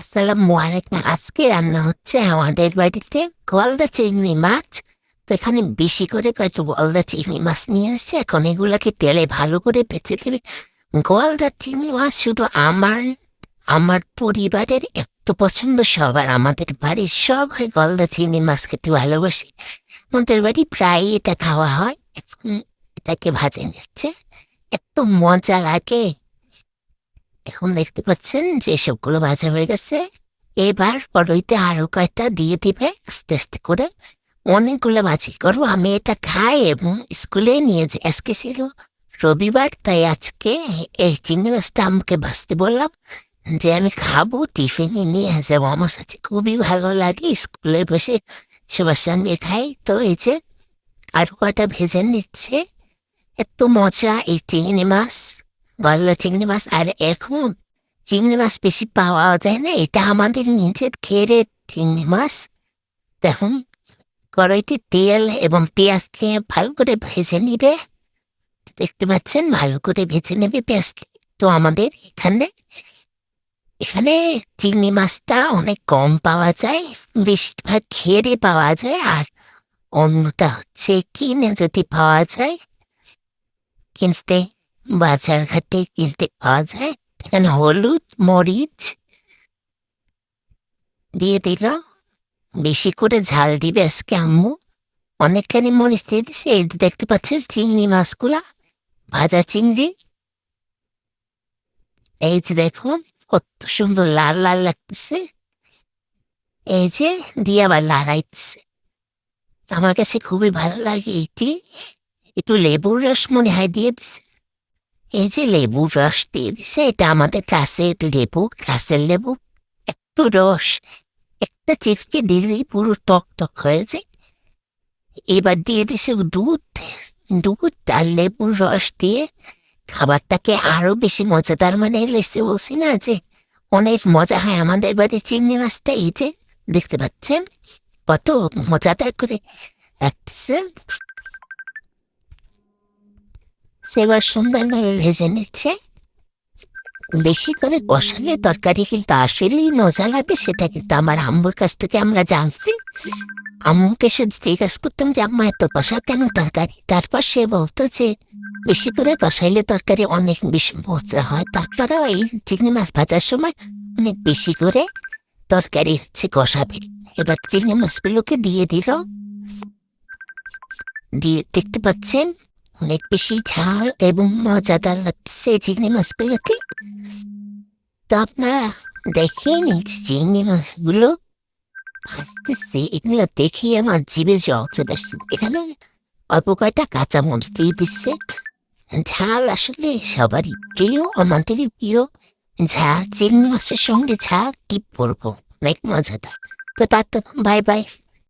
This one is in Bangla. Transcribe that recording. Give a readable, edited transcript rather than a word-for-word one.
আসসালামু আলাইকুম। আজকে রান্না হচ্ছে আমাদের বাড়িতে গলদা চিংড়ি মাছ। তো এখানে বেশি করে কয়েকটা গলদা চিংড়ি মাছ নিয়ে এসেছে। এখন এগুলাকে তেলে ভালো করে ভেজে দেবে। গলদা চিংড়ি মাছ শুধু আমার পরিবারের এত পছন্দ, সবার আমাদের বাড়ির সবাই গলদা চিংড়ি মাছ খেতে ভালোবাসে। আমাদের বাড়ি প্রায় এটা খাওয়া হয়। এখন এটাকে ভাজে নিচ্ছে, এত মজা লাগে। এখন দেখতে পাচ্ছেন যে সবগুলো ভাজা হয়ে গেছে। এবার কড়াইতে আরো কয়েকটা দিয়ে দিবে আস্তে আস্তে করে। অনেকগুলো ভাজি করবো। আমি এটা খাই এবং স্কুলে নিয়ে যাই। আজকে ছিল রবিবার, তাই আজকে এই চিংড়ি মাছটা আমাকে ভাজতে বললাম যে আমি খাবো, টিফিনে নিয়ে যাবো। আমার কাছে খুবই ভালো লাগে স্কুলে বসে সবার সঙ্গে খাই। তো এই যে আরো কয়টা ভেজে নিচ্ছে। এত মজা এই চিংড়ি মাছ, গলদা চিংড়ি মাছ। আর এখন চিংড়ি মাছ বেশি পাওয়া যায় না, এটা আমাদের নিজের ঘেরের চিংড়ি মাছ। দেখুন, কড়াইতে তেল এবং পেঁয়াজ দিয়ে ভালো করে ভেজে নিবে। দেখতে পাচ্ছেন, ভালো করে ভেজে নেবে পেঁয়াজ। তো আমাদের এখানে এখানে চিংড়ি মাছটা অনেক কম পাওয়া যায়, বেশিরভাগ ঘেরে পাওয়া যায়। আর অন্যটা হচ্ছে কিনে যদি পাওয়া যায়, কিনতে বাজার ঘাটে কিনতে পাওয়া যায়। এখানে হলুদ মরিচ দিয়ে দিল, বেশি করে ঝাল দিবে আজকে আম্মু। অনেকখানি মরিচ দিয়ে দিছে। এই যে দেখতে পাচ্ছেন চিংড়ি মাছগুলা, ভাজা চিংড়ি। এই যে দেখুন কত সুন্দর লাল লাল লাগতেছে। এই যে দিয়ে আবার লাড়াইতেছে। আমার কাছে খুবই ভালো লাগে এটি। একটু লেবুর রস মনে হয় দিয়ে দিছে। এই যে লেবুর রস দিয়ে দিছে, এটা আমাদের গাছের লেবু, গাছের লেবু। একটু রস একটা চিপকে দিলেই পুরো টক টক হয়ে যায়। এবার দিয়ে দিছে দুধ। দুধ আর লেবুর রস দিয়ে খাবারটাকে আরো বেশি মজাদার মানে লেসে বলছি না যে অনেক মজা হয় আমাদের বাড়ি চিংড়ি মাছটা। এই যে দেখতে পাচ্ছেন কত মজাদার করে রাখতেছে। সেবার সুন্দরভাবে ভেজে নিচ্ছে। বেশি করে বসালে তরকারি কিন্তু আসলেই মজা লাগে, সেটা কিন্তু আমার আম্মুর কাছ থেকে আমরা জানছি। আম্মুকে শুধু জিজ্ঞাসা করতাম যে আম্মা এত কষা কেন তরকারি, তারপর সে বলতো যে বেশি করে কষাইলে তরকারি অনেক বেশি মজা হয়। তারপরে এই চিংড়ি মাছ ভাজার সময় অনেক বেশি করে তরকারি হচ্ছে কষাবে। এবার চিংড়ি মাছগুলোকে দিয়ে দিল, দিয়ে দেখতে পাচ্ছেন অনেক বেশি ঝাল এবং মজাদার লাগছে চিংড়ি মাছগুলোকে। তো আপনারা দেখে নিন চিংড়ি মাছগুলো ভাজতেছে, এগুলো দেখে আমার জিভে জল চলে আসছে। এখানে অল্প কয়টা কাঁচামরিচ দিয়ে দিচ্ছে। ঝাল আসলে সবারই প্রিয়, আমাদেরই প্রিয়। ঝাল চিংড়ি মাছের সঙ্গে ঝাল কি বলবো, অনেক মজাদার। তো তার তো বাই বাই।